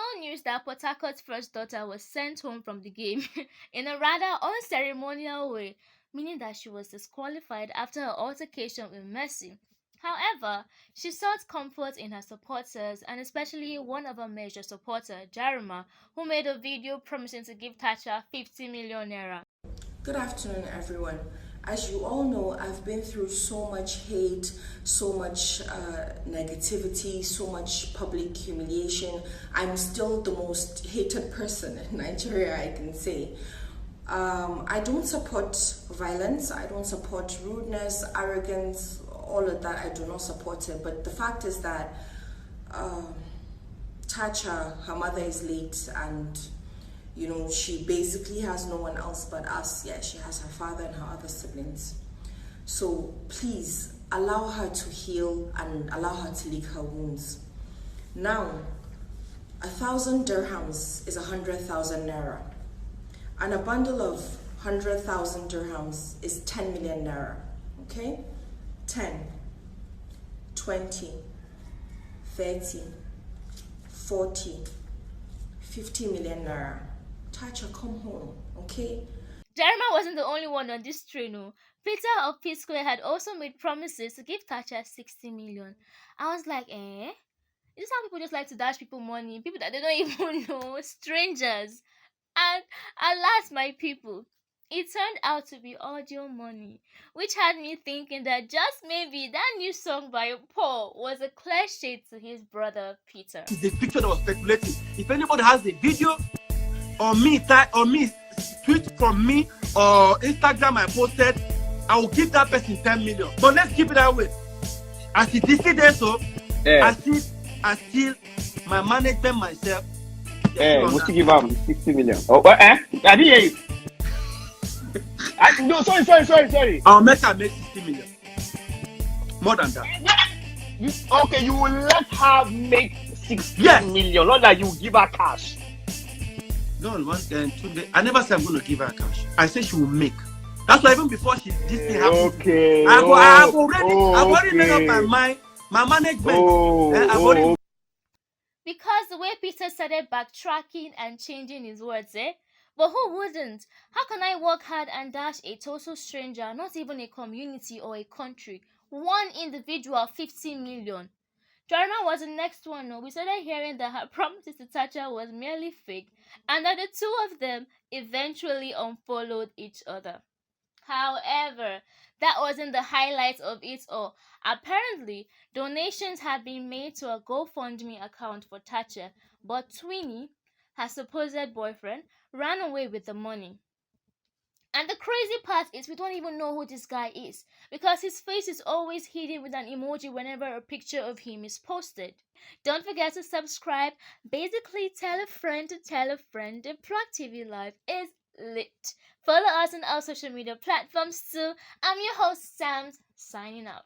no news that Port Harcourt's first daughter was sent home from the game in a rather unceremonial way, meaning that she was disqualified after her altercation with Messi. However, she sought comfort in her supporters, and especially one of her major supporter, Jarima, who made a video promising to give Thatcher 50 million naira. Good afternoon, everyone. As you all know, I've been through so much hate, so much negativity, so much public humiliation. I'm still the most hated person in Nigeria, I can say. I don't support violence, I don't support rudeness, arrogance, all of that. I do not support it. But the fact is that Thatcher, her mother is late, and she basically has no one else but us. Yeah, she has her father and her other siblings. So please allow her to heal and allow her to lick her wounds. Now, 1,000 dirhams is 100,000 naira, and a bundle of 100,000 dirhams is 10 million naira. Okay? 10, 20, 30, 40, 50 million naira. Thatcher, come home, okay? Jarima wasn't the only one on this train. No. Peter of P Square had also made promises to give Thatcher 60 million. I was like, eh? Is this how people just like to dash people money? People that they don't even know, strangers. And alas, my people, it turned out to be audio money, which had me thinking that just maybe that new song by Paul was a clear shade to his brother Peter. It's the picture that was speculating. If anybody has the video, or me tweet from me, or Instagram I posted, I will give that person 10 million. But let's keep it that way. As it is there, so I still my management myself. We'll still give out 60 million. Oh, what? I didn't hear you. No, sorry. I'll make her make 60 million. More than that. Okay, you will let her make 60 Yes. million, not that you give her cash. No, I never said I'm going to give her cash. I said she will make. That's why even before this thing happened, Okay. I've already made up my mind. My management. Because the way Peter started backtracking and changing his words, eh? But who wouldn't? How can I work hard and dash a total stranger, not even a community or a country, one individual 50 million? Jarima was the next one. No? We started hearing that her promises to Thatcher was merely fake, and that the two of them eventually unfollowed each other. However, that wasn't the highlight of it all. Apparently, donations had been made to a GoFundMe account for Thatcher, but Twinny, her supposed boyfriend, ran away with the money. And the crazy part is we don't even know who this guy is, because his face is always hidden with an emoji whenever a picture of him is posted. Don't forget to subscribe. Basically, tell a friend to tell a friend. The Prague TV Live is lit. Follow us on our social media platforms too. I'm your host, Sam, signing out.